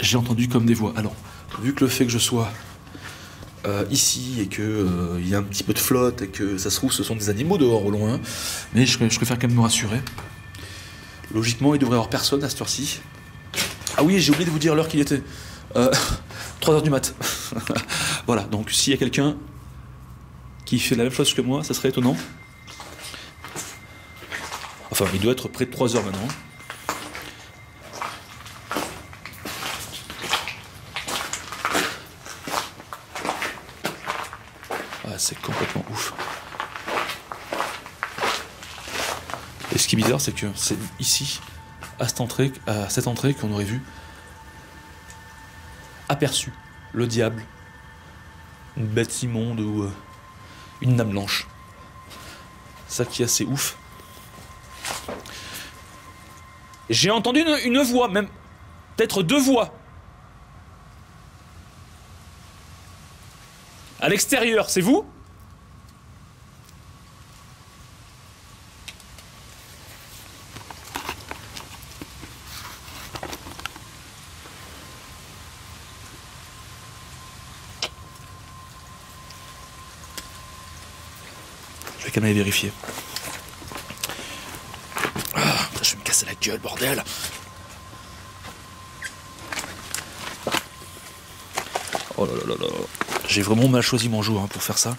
J'ai entendu comme des voix. Alors, vu que le fait que je sois ici et que y a un petit peu de flotte et que ça se trouve ce sont des animaux dehors au loin, mais je préfère quand même me rassurer. Logiquement, il devrait y avoir personne à cette heure-ci. Ah oui, j'ai oublié de vous dire l'heure qu'il était. 3h du mat. Voilà, donc s'il y a quelqu'un qui fait la même chose que moi, ça serait étonnant. Enfin, il doit être près de 3h maintenant. Ah, c'est complètement ouf. Et ce qui est bizarre, c'est que c'est ici, à cette entrée qu'on aurait vu, aperçu le diable, une bête immonde ou une dame blanche. Ça qui est assez ouf. J'ai entendu une voix, même peut-être 2 voix. À l'extérieur, c'est vous ? Je vais quand même aller vérifier. Ah, je vais me casser la gueule, bordel. Oh là là là là. J'ai vraiment mal choisi mon jour pour faire ça.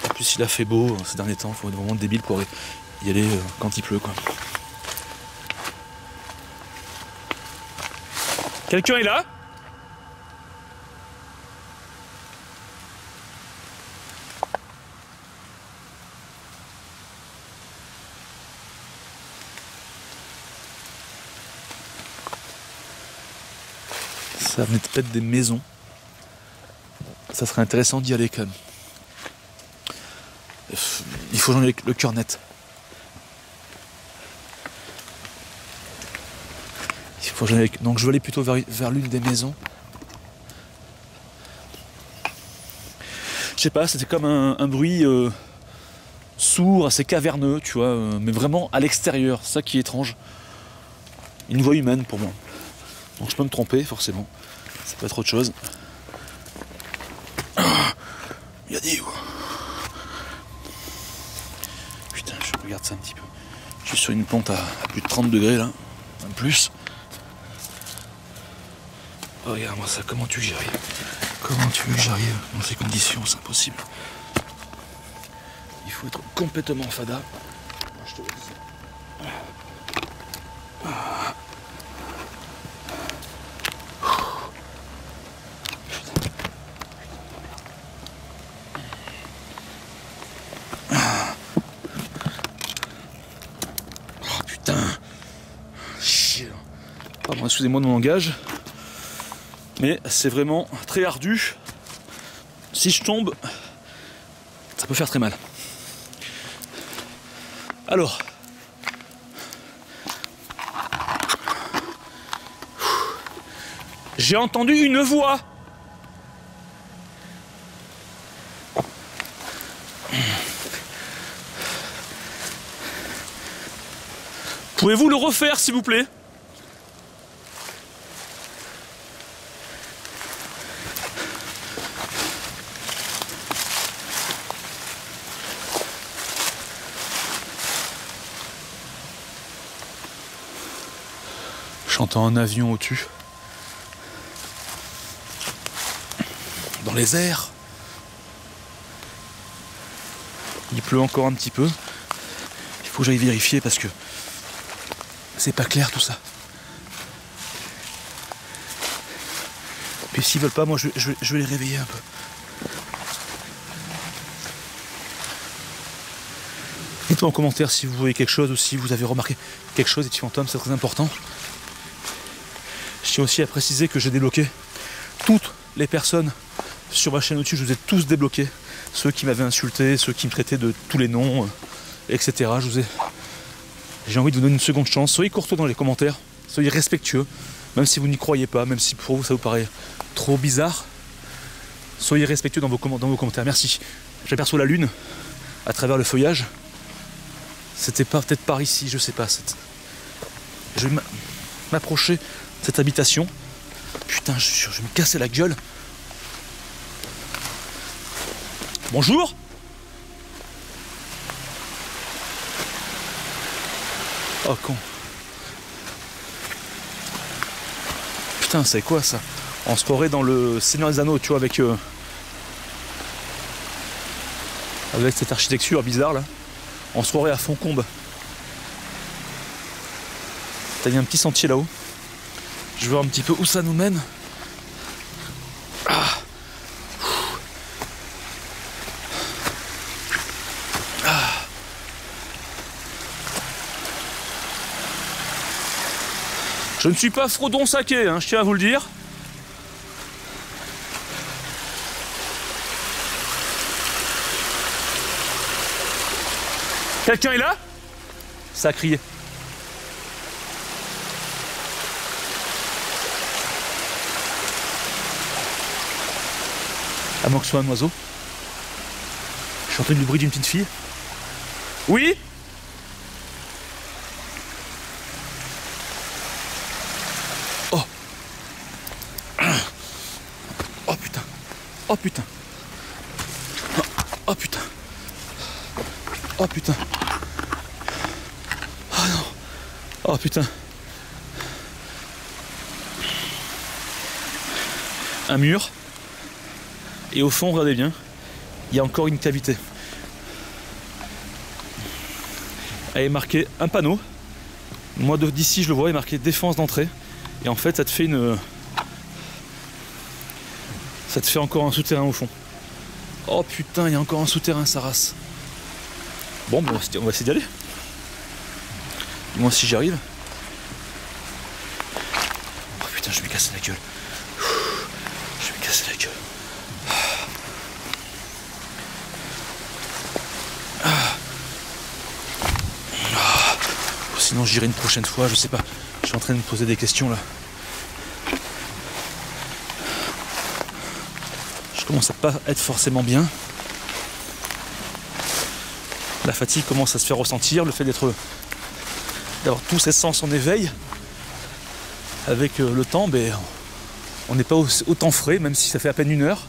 En plus, il a fait beau ces derniers temps. Il faut être vraiment débile pour y aller quand il pleut, quoi. Quelqu'un est là ? Ça venait de peut-être des maisons. Ça serait intéressant d'y aller quand même. Il faut que j'en ai le cœur net. Donc je vais aller plutôt vers l'une des maisons. Je sais pas, c'était comme un bruit sourd, assez caverneux, tu vois, mais vraiment à l'extérieur. Ça qui est étrange. Une voix humaine pour moi. Donc je peux me tromper, forcément. Ça peut être autre chose. Il y a dit où ? Putain, je regarde ça un petit peu. Je suis sur une pente à plus de 30 degrés là. Un plus. Oh, regarde-moi ça, comment tu veux que j'y arrive ? Comment tu veux que j'arrive dans ces conditions ? C'est impossible. Il faut être complètement fada. Je te le dis. Pardon, excusez-moi de mon langage, mais c'est vraiment très ardu. Si je tombe, ça peut faire très mal. Alors, j'ai entendu une voix. Pouvez-vous le refaire, s'il vous plaît ? J'entends un avion au-dessus. Dans les airs. Il pleut encore un petit peu. Il faut que j'aille vérifier parce que c'est pas clair tout ça. Puis s'ils veulent pas, moi je vais les réveiller un peu. Dites-moi en commentaire si vous voyez quelque chose ou si vous avez remarqué quelque chose, les petits fantômes, c'est très important. Je tiens aussi à préciser que j'ai débloqué toutes les personnes sur ma chaîne YouTube, je vous ai tous débloqués. Ceux qui m'avaient insulté, ceux qui me traitaient de tous les noms, etc. J'ai envie de vous donner une seconde chance. Soyez courtois dans les commentaires, soyez respectueux, même si vous n'y croyez pas, même si pour vous ça vous paraît trop bizarre. Soyez respectueux dans vos commentaires. Merci. J'aperçois la lune à travers le feuillage. C'était peut-être par ici, je sais pas. Je vais m'approcher de cette habitation. Putain, je vais me casser la gueule. Bonjour. Oh con. Putain, c'est quoi ça? On se croirait dans le Seigneur des Anneaux, tu vois, avec cette architecture bizarre là. On se croirait à Fontcombe. Il y a un petit sentier là-haut. Je vais voir un petit peu où ça nous mène. Ah. Ah. Je ne suis pas Frodon Saké, hein, je tiens à vous le dire. Quelqu'un est là? Ça a crié. À moins que ce soit un oiseau. J'ai entendu le bruit d'une petite fille. Oui? Oh. Oh putain. Oh putain. Oh putain. Oh putain. Oh non. Oh putain. Un mur. Et au fond, regardez bien, il y a encore une cavité. Elle est marquée un panneau. Moi d'ici je le vois, il est marqué défense d'entrée. Et en fait ça te fait encore un souterrain au fond. Oh putain, il y a encore un souterrain, sa race. Bon, ben, on va essayer d'y aller. Moi si j'y arrive. Oh putain, je vais me casser la gueule. Je vais me casser la gueule. Sinon j'irai une prochaine fois, je sais pas. Je suis en train de me poser des questions là. Je commence à pas être forcément bien. La fatigue commence à se faire ressentir, le fait d'avoir tous ces sens en éveil. Avec le temps, ben, on n'est pas autant frais, même si ça fait à peine 1 heure.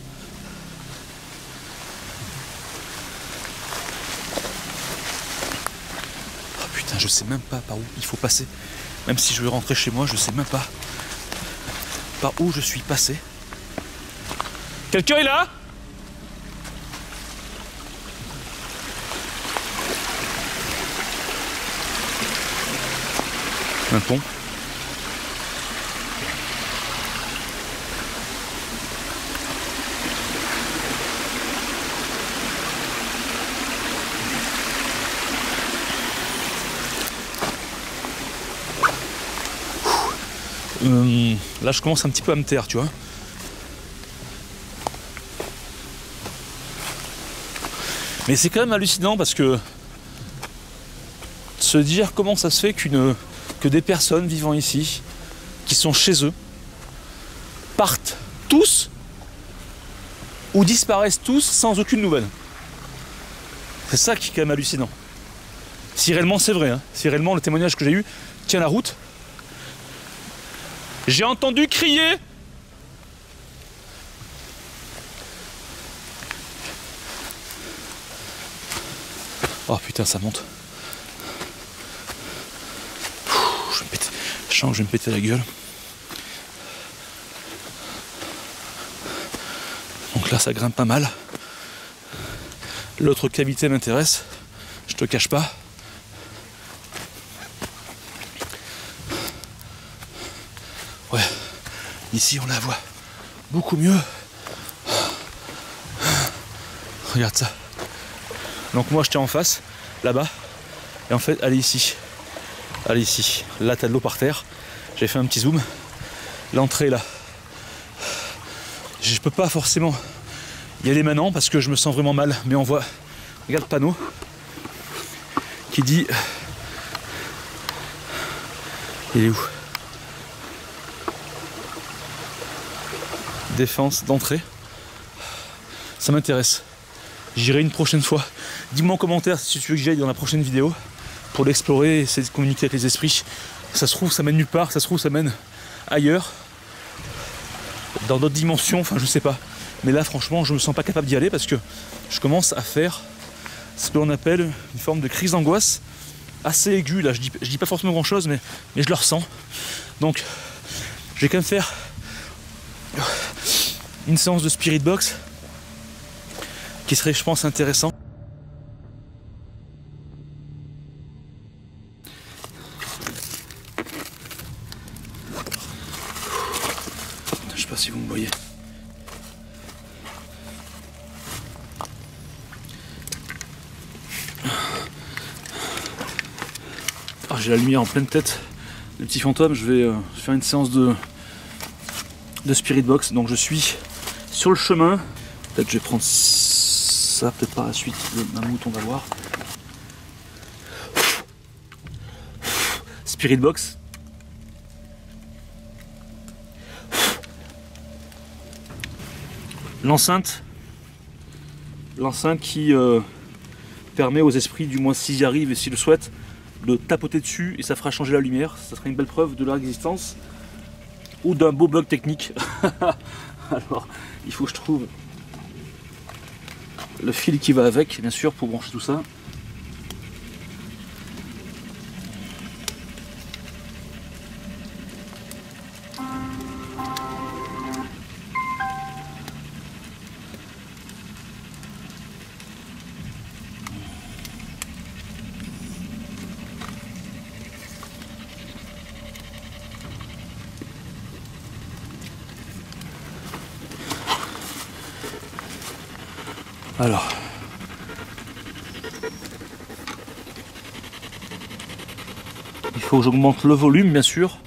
Je sais même pas par où il faut passer. Même si je veux rentrer chez moi, je sais même pas par où je suis passé. Quelqu'un est là? Un pont. Là je commence un petit peu à me taire, tu vois. Mais c'est quand même hallucinant parce que se dire comment ça se fait que des personnes vivant ici, qui sont chez eux, partent tous ou disparaissent tous sans aucune nouvelle. C'est ça qui est quand même hallucinant. Si réellement c'est vrai, hein, si réellement le témoignage que j'ai eu tient la route. J'ai entendu crier. Oh putain, ça monte. Je sens que je vais me péter la gueule. Donc là, ça grimpe pas mal. L'autre cavité m'intéresse. Je te cache pas. Ouais, ici on la voit beaucoup mieux. Regarde ça. Donc moi j'étais en face, là-bas, et en fait elle est ici. Elle est ici. Là t'as de l'eau par terre. J'ai fait un petit zoom. L'entrée est là. Je peux pas forcément y aller maintenant parce que je me sens vraiment mal. Mais on voit, regarde le panneau qui dit. Il est où? Défense d'entrée. Ça m'intéresse. J'irai une prochaine fois. Dis-moi en commentaire si tu veux que j'aille dans la prochaine vidéo pour l'explorer, essayer de communiquer avec les esprits. Ça se trouve, ça mène nulle part. Ça se trouve, ça mène ailleurs. Dans d'autres dimensions, enfin je sais pas. Mais là, franchement, je me sens pas capable d'y aller parce que je commence à faire ce que l'on appelle une forme de crise d'angoisse assez aiguë. Là, je dis pas forcément grand chose, mais je le ressens. Donc, je vais quand même faire une séance de spirit box qui serait, je pense, intéressant. Je sais pas si vous me voyez. Ah, j'ai la lumière en pleine tête. Les petits fantômes, je vais faire une séance de spirit box. Donc je suis sur le chemin. Peut-être je vais prendre ça, peut-être par la suite, le mammouth, on va voir. Spirit box. L'enceinte qui permet aux esprits, du moins s'ils y arrivent et s'ils le souhaitent, de tapoter dessus et ça fera changer la lumière. Ça sera une belle preuve de leur existence ou d'un beau bug technique. Alors, il faut que je trouve le fil qui va avec, bien sûr, pour brancher tout ça. Alors, il faut que j'augmente le volume, bien sûr.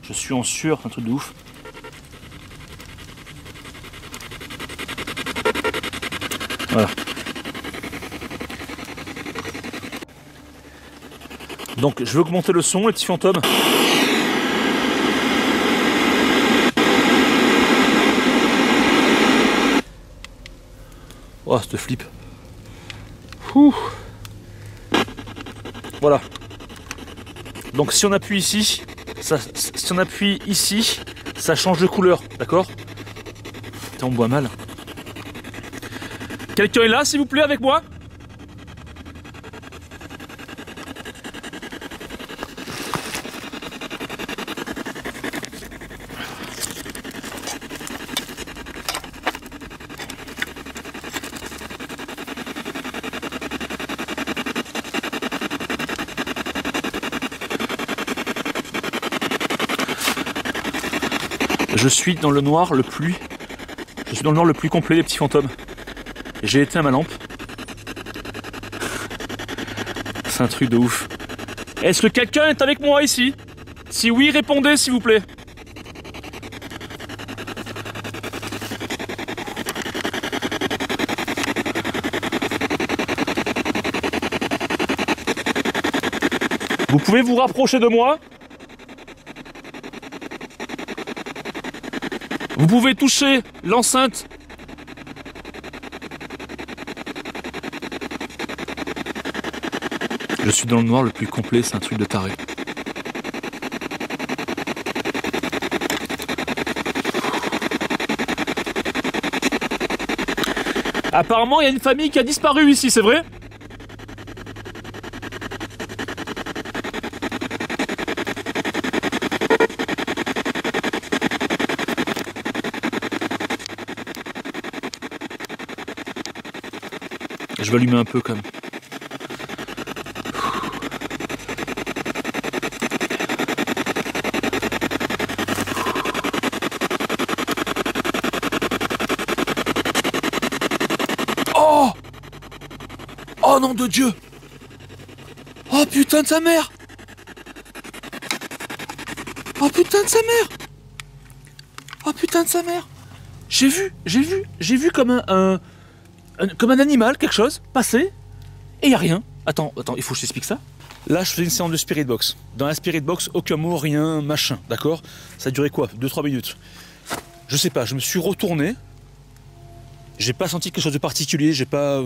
Je suis en sueur, c'est un truc de ouf. Voilà. Donc, je vais augmenter le son, les petits fantômes. Oh, cette flip. Ouh. Voilà. Donc si on appuie ici, si on appuie ici, ça change de couleur, d'accord? On boit mal. Quelqu'un est là, s'il vous plaît, avec moi? Je suis dans le noir le plus complet, les petits fantômes. J'ai éteint ma lampe. C'est un truc de ouf. Est-ce que quelqu'un est avec moi ici? Si oui, répondez s'il vous plaît. Vous pouvez vous rapprocher de moi? Vous pouvez toucher l'enceinte. Je suis dans le noir le plus complet, c'est un truc de taré. Apparemment, il y a une famille qui a disparu ici, c'est vrai? Je vais allumer un peu quand même. Oh! Oh nom de Dieu! Oh putain de sa mère! Oh putain de sa mère! Oh putain de sa mère! J'ai vu comme comme un animal, quelque chose, passer, et il n'y a rien. Attends, il faut que je t'explique ça. Là, je faisais une séance de spirit box. Dans la spirit box, aucun mot, rien, machin, d'accord? Ça a duré quoi? 2-3 minutes. Je sais pas, je me suis retourné. J'ai pas senti quelque chose de particulier, j'ai pas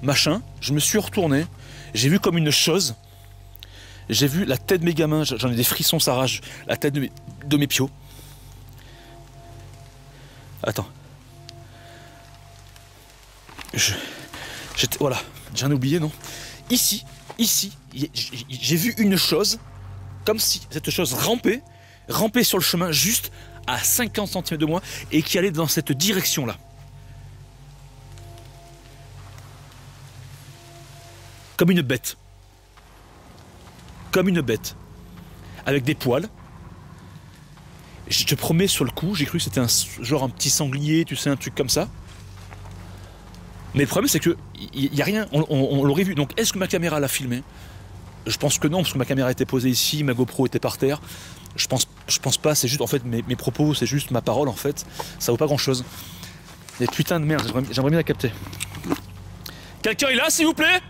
machin. Je me suis retourné. J'ai vu comme une chose. J'ai vu la tête de mes gamins, j'en ai des frissons, ça rage. La tête de mes pios. Attends. Voilà, j'en ai oublié, non? Ici, j'ai vu une chose, comme si cette chose rampait sur le chemin, juste à 50 cm de moi et qui allait dans cette direction-là. Comme une bête. Comme une bête. Avec des poils. Je te promets, sur le coup, j'ai cru que c'était un petit sanglier, tu sais, un truc comme ça. Mais le problème, c'est que il n'y a rien, on l'aurait vu. Donc, est-ce que ma caméra l'a filmé? Je pense que non, parce que ma caméra était posée ici, ma GoPro était par terre. Je pense pas, c'est juste, en fait, mes propos, c'est juste ma parole, en fait. Ça vaut pas grand-chose. Mais putain de merde, j'aimerais bien la capter. Quelqu'un est là, s'il vous plaît?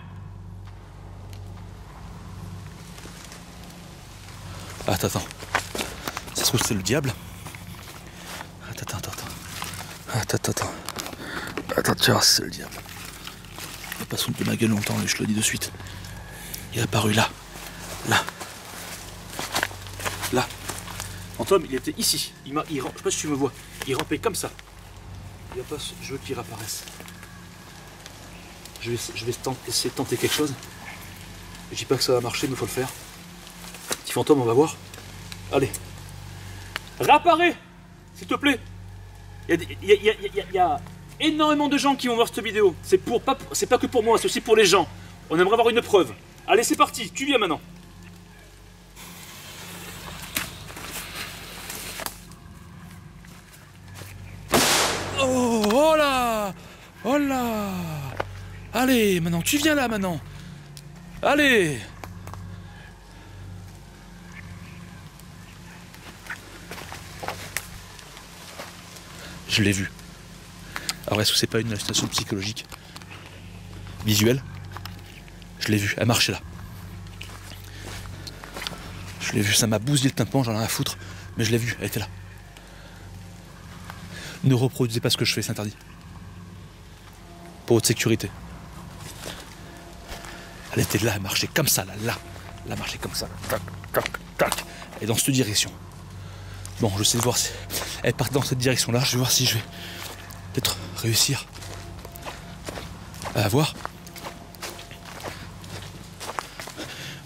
Attends. Ça se trouve, c'est le diable. Attends. Attends, tu vois, c'est le diable. Il va pas se foutre de ma gueule longtemps, je te le dis de suite. Il est apparu là. Antoine, il était ici. Je sais pas si tu me vois. Il rampait comme ça. Je veux qu'il réapparaisse. Je vais essayer de tenter quelque chose. Je dis pas que ça va marcher, mais il faut le faire. Petit fantôme, on va voir. Allez. Réapparais, s'il te plaît. Il y a énormément de gens qui vont voir cette vidéo. C'est pas que pour moi, c'est aussi pour les gens. On aimerait avoir une preuve. Allez, c'est parti, tu viens maintenant. Oh là. Allez, maintenant, tu viens là, maintenant. Allez. Je l'ai vu. Alors, est-ce que c'est pas une hallucination psychologique visuelle? Je l'ai vu, elle marchait là. Je l'ai vu, ça m'a bousillé le tympan, j'en ai rien à foutre, mais je l'ai vu, elle était là. Ne reproduisez pas ce que je fais, c'est interdit. Pour votre sécurité. Elle était là, elle marchait comme ça, là. Elle marchait comme ça. Tac. Et dans cette direction. Bon, je sais voir si elle part dans cette direction-là. Je vais voir si je vais peut-être réussir à la voir.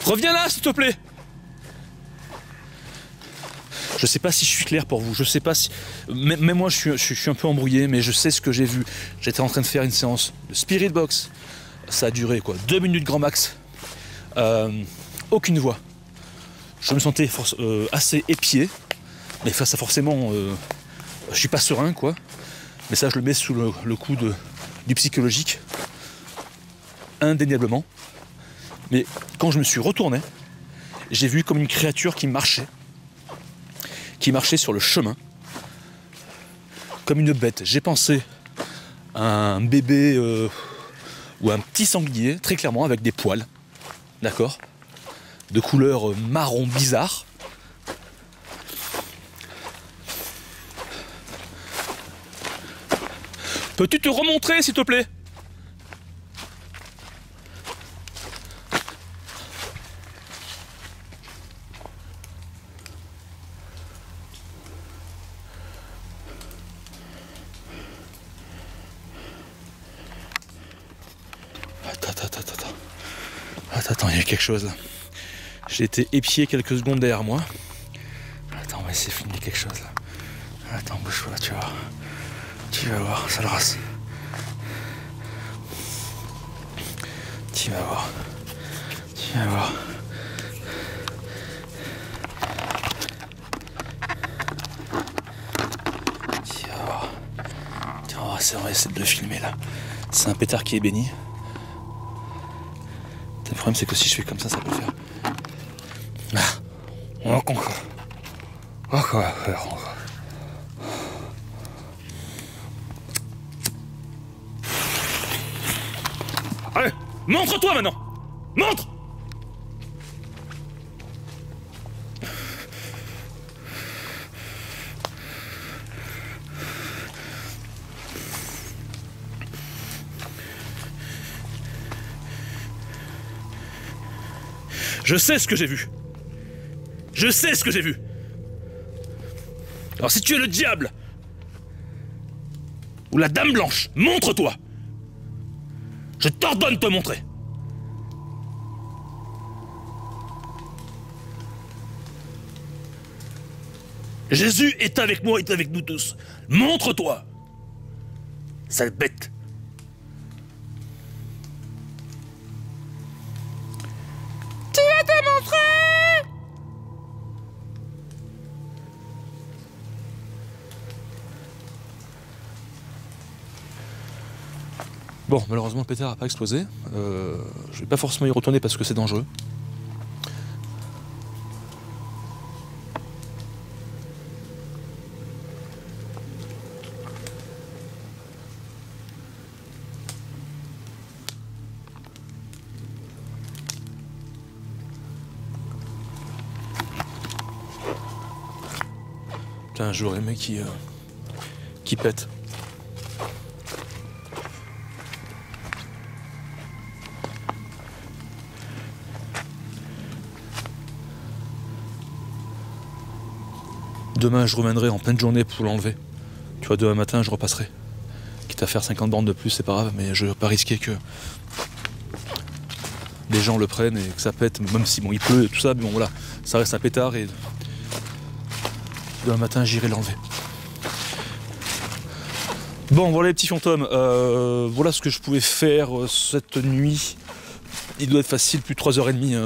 Reviens là, s'il te plaît. Je sais pas si je suis clair pour vous. Je sais pas si. Même moi, je suis un peu embrouillé, mais je sais ce que j'ai vu. J'étais en train de faire une séance de Spirit Box. Ça a duré 2 minutes grand max. Aucune voix. Je me sentais assez épié. Mais ça forcément, je suis pas serein, quoi. Mais ça, je le mets sous le coup du psychologique. Indéniablement. Mais quand je me suis retourné, j'ai vu comme une créature qui marchait sur le chemin. Comme une bête. J'ai pensé à un bébé ou un petit sanglier, très clairement, avec des poils. D'accord? De couleur marron bizarre. Peux-tu te remontrer, s'il te plaît? Attends, il y a quelque chose là. J'ai été épié quelques secondes derrière moi. Attends, on va essayer de filmer quelque chose là. Attends, bouge pas, tu vas voir. Tu vas voir, ça le rase. Tu vas voir. Tu vas voir. Tu vas voir. On va essayer de le filmer là. C'est un pétard qui est béni. Le problème c'est que si je fais comme ça peut le faire. Encore. Allez, montre-toi maintenant. Montre. Je sais ce que j'ai vu. Je sais ce que j'ai vu. Alors si tu es le diable ou la dame blanche, montre-toi. Je t'ordonne de te montrer. Jésus est avec moi, est avec nous tous. Montre-toi, sale bête. Tu vas te montrer. Bon, malheureusement le pétard n'a pas explosé. Je vais pas forcément y retourner parce que c'est dangereux. Putain, j'aurais aimé qui pète. Demain, je reviendrai en pleine journée pour l'enlever. Tu vois, demain matin, je repasserai. Quitte à faire 50 bornes de plus, c'est pas grave, mais je vais pas risquer que les gens le prennent et que ça pète, même si bon, il pleut et tout ça, mais bon voilà, ça reste un pétard et demain matin, j'irai l'enlever. Bon, voilà les petits fantômes, voilà ce que je pouvais faire cette nuit. Il doit être facile, plus de 3h30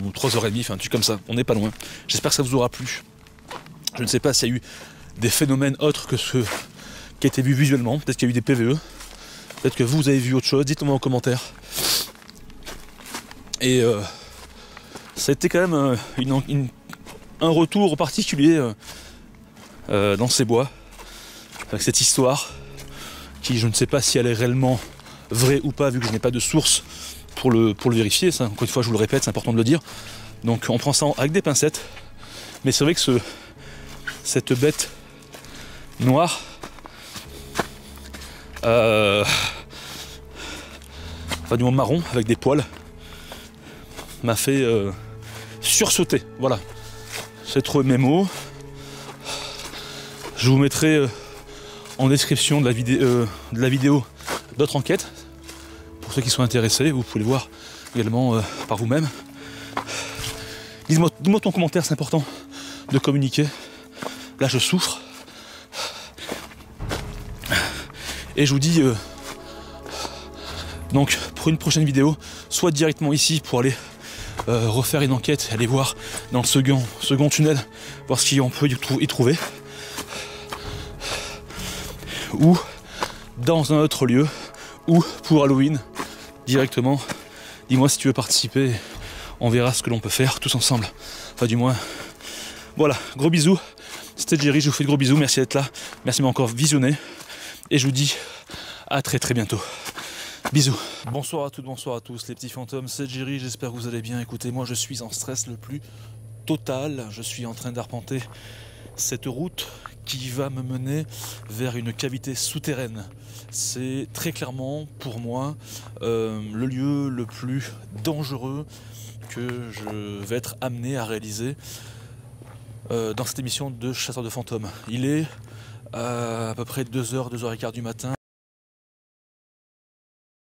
ou 3h30, enfin un truc comme ça, on n'est pas loin. J'espère que ça vous aura plu. Je ne sais pas s'il y a eu des phénomènes autres que ceux qui étaient vus visuellement. Peut-être qu'il y a eu des PVE. Peut-être que vous avez vu autre chose. Dites-le moi en commentaire. Et ça a été quand même un retour particulier dans ces bois. Avec cette histoire qui, je ne sais pas si elle est réellement vraie ou pas, vu que je n'ai pas de source pour le vérifier. Ça, encore une fois, je vous le répète, c'est important de le dire. Donc on prend ça avec des pincettes. Mais c'est vrai que cette bête noire enfin du moins marron avec des poils m'a fait sursauter. Voilà, c'est trop mes mots. Je vous mettrai en description de la vidéo d'autres enquêtes pour ceux qui sont intéressés. Vous pouvez les voir également par vous-même. Dis-moi ton commentaire, c'est important de communiquer. Là je souffre. Et je vous dis donc pour une prochaine vidéo, soit directement ici pour aller refaire une enquête, aller voir dans le second tunnel, voir ce qu'on peut y trouver, ou dans un autre lieu, ou pour Halloween directement. Dis-moi si tu veux participer, on verra ce que l'on peut faire tous ensemble. Enfin du moins, voilà, gros bisous. C'était Jerry, je vous fais de gros bisous, merci d'être là, merci de m'avoir encore visionné, et je vous dis à très très bientôt. Bisous. Bonsoir à toutes, bonsoir à tous les petits fantômes, c'est Jerry, j'espère que vous allez bien. Écoutez, moi je suis en stress le plus total, je suis en train d'arpenter cette route qui va me mener vers une cavité souterraine. C'est très clairement pour moi le lieu le plus dangereux que je vais être amené à réaliser dans cette émission de chasseurs de fantômes. Il est à peu près 2h, 2h15 du matin.